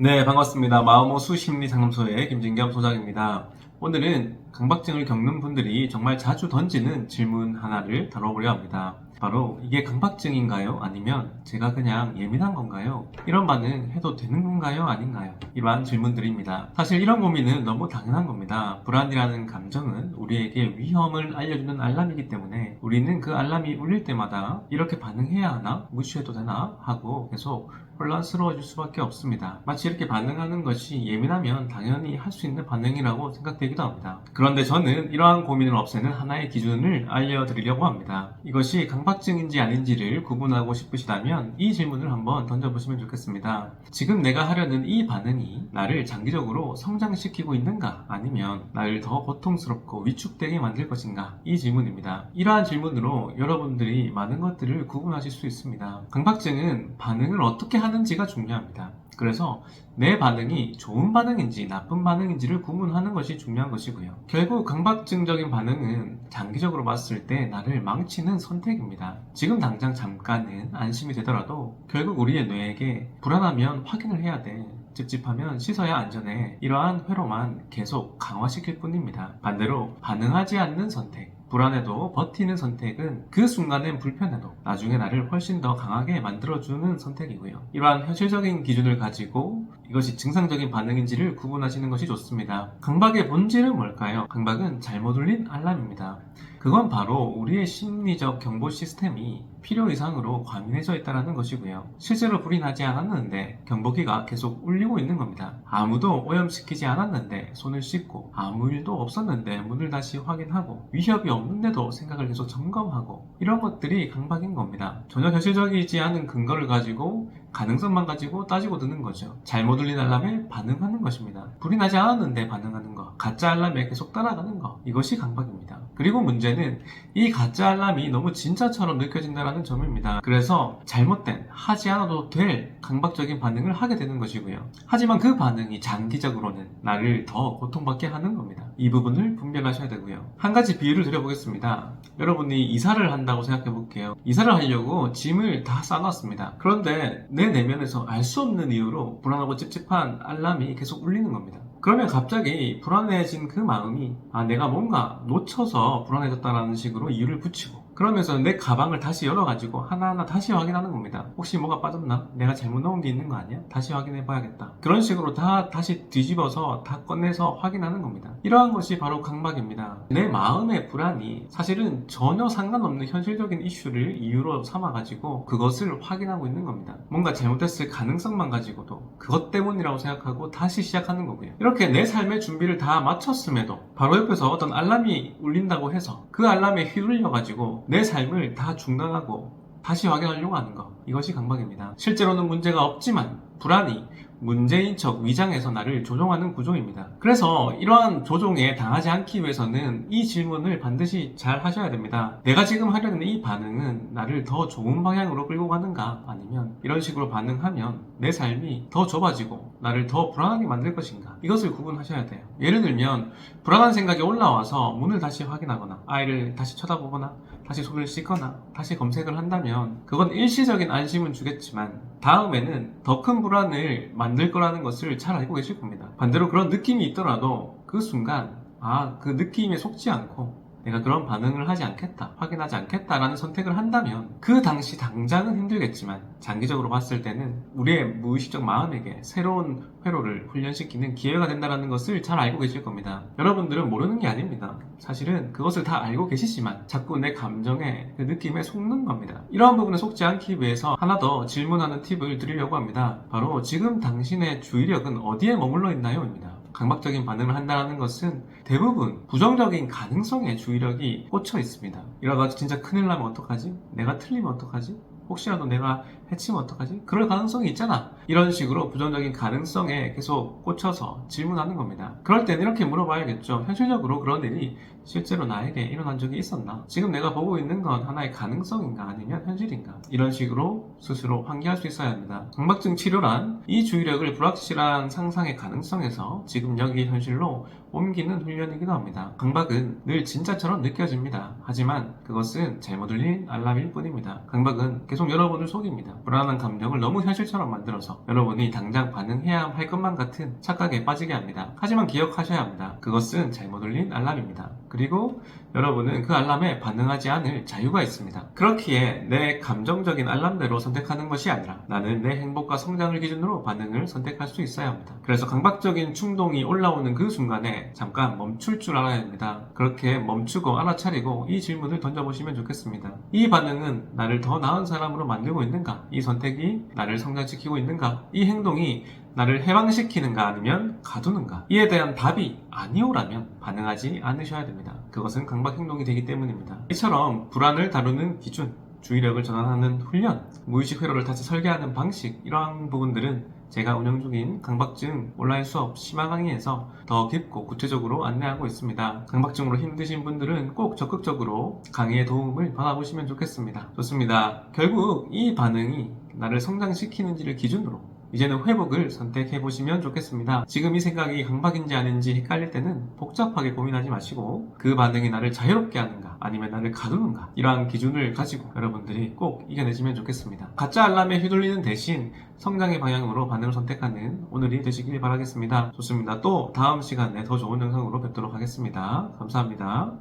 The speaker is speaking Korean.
네, 반갑습니다. 마음호수 심리상담소의 김진겸 소장입니다. 오늘은 강박증을 겪는 분들이 정말 자주 던지는 질문 하나를 다뤄보려 합니다. 바로 이게 강박증인가요? 아니면 제가 그냥 예민한 건가요? 이런 반응 해도 되는 건가요? 아닌가요? 이러한 질문들입니다. 사실 이런 고민은 너무 당연한 겁니다. 불안이라는 감정은 우리에게 위험을 알려주는 알람이기 때문에 우리는 그 알람이 울릴 때마다 이렇게 반응해야 하나? 무시해도 되나? 하고 계속 혼란스러워질 수밖에 없습니다. 마치 이렇게 반응하는 것이 예민하면 당연히 할 수 있는 반응이라고 생각되기도 합니다. 그런데 저는 이러한 고민을 없애는 하나의 기준을 알려드리려고 합니다. 이것이 강박증인지 아닌지를 구분하고 싶으시다면 이 질문을 한번 던져보시면 좋겠습니다. 지금 내가 하려는 이 반응이 나를 장기적으로 성장시키고 있는가? 아니면 나를 더 고통스럽고 위축되게 만들 것인가? 이 질문입니다. 이러한 질문으로 여러분들이 많은 것들을 구분하실 수 있습니다. 강박증은 반응을 어떻게 하는지가 중요합니다. 그래서 내 반응이 좋은 반응인지 나쁜 반응인지를 구분하는 것이 중요한 것이고요. 결국 강박증적인 반응은 장기적으로 봤을 때 나를 망치는 선택입니다. 지금 당장 잠깐은 안심이 되더라도 결국 우리의 뇌에게 불안하면 확인을 해야 돼. 찝찝하면 씻어야 안전해. 이러한 회로만 계속 강화시킬 뿐입니다. 반대로 반응하지 않는 선택, 불안해도 버티는 선택은 그 순간엔 불편해도 나중에 나를 훨씬 더 강하게 만들어주는 선택이고요. 이러한 현실적인 기준을 가지고 이것이 증상적인 반응인지를 구분하시는 것이 좋습니다. 강박의 본질은 뭘까요? 강박은 잘못 울린 알람입니다. 그건 바로 우리의 심리적 경보 시스템이 필요 이상으로 과민해져 있다는 것이고요. 실제로 불이 나지 않았는데 경보기가 계속 울리고 있는 겁니다. 아무도 오염시키지 않았는데 손을 씻고 아무 일도 없었는데 문을 다시 확인하고 위협이 없는데도 생각을 계속 점검하고 이런 것들이 강박인 겁니다. 전혀 현실적이지 않은 근거를 가지고 가능성만 가지고 따지고 드는 거죠. 잘못 울린 알람에 반응하는 것입니다. 불이 나지 않았는데 반응하는 거, 가짜 알람에 계속 따라가는 거, 이것이 강박입니다. 그리고 문제는 이 가짜 알람이 너무 진짜처럼 느껴진다는 점입니다. 그래서 잘못된, 하지 않아도 될 강박적인 반응을 하게 되는 것이고요. 하지만 그 반응이 장기적으로는 나를 더 고통받게 하는 겁니다. 이 부분을 분별하셔야 되고요. 한 가지 비유를 드려보겠습니다. 여러분이 이사를 한다고 생각해 볼게요. 이사를 하려고 짐을 다 싸놨습니다. 그런데 내 내면에서 알 수 없는 이유로 불안하고 찝찝한 알람이 계속 울리는 겁니다. 그러면 갑자기 불안해진 그 마음이 내가 뭔가 놓쳐서 불안해졌다는 식으로 이유를 붙이고 그러면서 내 가방을 다시 열어가지고 하나하나 다시 확인하는 겁니다. 혹시 뭐가 빠졌나? 내가 잘못 넣은 게 있는 거 아니야? 다시 확인해 봐야겠다. 그런 식으로 다 다시 뒤집어서 다 꺼내서 확인하는 겁니다. 이러한 것이 바로 강박입니다. 내 마음의 불안이 사실은 전혀 상관없는 현실적인 이슈를 이유로 삼아가지고 그것을 확인하고 있는 겁니다. 뭔가 잘못됐을 가능성만 가지고도 그것 때문이라고 생각하고 다시 시작하는 거고요. 이렇게 내 삶의 준비를 다 마쳤음에도 바로 옆에서 어떤 알람이 울린다고 해서 그 알람에 휘둘려가지고 내 삶을 다 중단하고 다시 확인하려고 하는 것, 이것이 강박입니다. 실제로는 문제가 없지만 불안이 문제인 척 위장해서 나를 조종하는 구조입니다. 그래서 이러한 조종에 당하지 않기 위해서는 이 질문을 반드시 잘 하셔야 됩니다. 내가 지금 하려는 이 반응은 나를 더 좋은 방향으로 끌고 가는가, 아니면 이런 식으로 반응하면 내 삶이 더 좁아지고 나를 더 불안하게 만들 것인가, 이것을 구분하셔야 돼요. 예를 들면 불안한 생각이 올라와서 문을 다시 확인하거나 아이를 다시 쳐다보거나 다시 손을 씻거나 다시 검색을 한다면 그건 일시적인 안심은 주겠지만 다음에는 더 큰 불안을 만들 거라는 것을 잘 알고 계실 겁니다. 반대로 그런 느낌이 있더라도 그 순간 그 느낌에 속지 않고 내가 그런 반응을 하지 않겠다, 확인하지 않겠다라는 선택을 한다면 그 당시 당장은 힘들겠지만 장기적으로 봤을 때는 우리의 무의식적 마음에게 새로운 회로를 훈련시키는 기회가 된다는 것을 잘 알고 계실 겁니다. 여러분들은 모르는 게 아닙니다. 사실은 그것을 다 알고 계시지만 자꾸 내 감정에 그 느낌에 속는 겁니다. 이러한 부분에 속지 않기 위해서 하나 더 질문하는 팁을 드리려고 합니다. 바로 지금 당신의 주의력은 어디에 머물러 있나요? 입니다. 강박적인 반응을 한다는 것은 대부분 부정적인 가능성에 주의력이 꽂혀 있습니다. 이러다가 진짜 큰일 나면 어떡하지? 내가 틀리면 어떡하지? 혹시라도 내가 해치면 어떡하지? 그럴 가능성이 있잖아. 이런 식으로 부정적인 가능성에 계속 꽂혀서 질문하는 겁니다. 그럴 때는 이렇게 물어봐야겠죠. 현실적으로 그런 일이 실제로 나에게 일어난 적이 있었나? 지금 내가 보고 있는 건 하나의 가능성인가 아니면 현실인가? 이런 식으로 스스로 환기할 수 있어야 합니다. 강박증 치료란 이 주의력을 불확실한 상상의 가능성에서 지금 여기 현실로 옮기는 훈련이기도 합니다. 강박은 늘 진짜처럼 느껴집니다. 하지만 그것은 잘못 울린 알람일 뿐입니다. 강박은 계속 여러분을 속입니다. 불안한 감정을 너무 현실처럼 만들어서 여러분이 당장 반응해야 할 것만 같은 착각에 빠지게 합니다. 하지만 기억하셔야 합니다. 그것은 잘못 울린 알람입니다. 그리고 여러분은 그 알람에 반응하지 않을 자유가 있습니다. 그렇기에 내 감정적인 알람대로 선택하는 것이 아니라 나는 내 행복과 성장을 기준으로 반응을 선택할 수 있어야 합니다. 그래서 강박적인 충동이 올라오는 그 순간에 잠깐 멈출 줄 알아야 합니다. 그렇게 멈추고 알아차리고 이 질문을 던져보시면 좋겠습니다. 이 반응은 나를 더 나은 사람으로 만들고 있는가? 이 선택이 나를 성장시키고 있는가? 이 행동이 나를 해방시키는가 아니면 가두는가? 이에 대한 답이 아니오라면 반응하지 않으셔야 됩니다. 그것은 강박 행동이 되기 때문입니다. 이처럼 불안을 다루는 기준, 주의력을 전환하는 훈련, 무의식 회로를 다시 설계하는 방식, 이러한 부분들은 제가 운영 중인 강박증 온라인 수업 심화 강의에서 더 깊고 구체적으로 안내하고 있습니다. 강박증으로 힘드신 분들은 꼭 적극적으로 강의의 도움을 받아보시면 좋겠습니다. 좋습니다. 결국 이 반응이 나를 성장시키는지를 기준으로 이제는 회복을 선택해보시면 좋겠습니다. 지금 이 생각이 강박인지 아닌지 헷갈릴 때는 복잡하게 고민하지 마시고 그 반응이 나를 자유롭게 하는가 아니면 나를 가두는가 이러한 기준을 가지고 여러분들이 꼭 이겨내시면 좋겠습니다. 가짜 알람에 휘둘리는 대신 성장의 방향으로 반응을 선택하는 오늘이 되시길 바라겠습니다. 좋습니다. 또 다음 시간에 더 좋은 영상으로 뵙도록 하겠습니다. 감사합니다.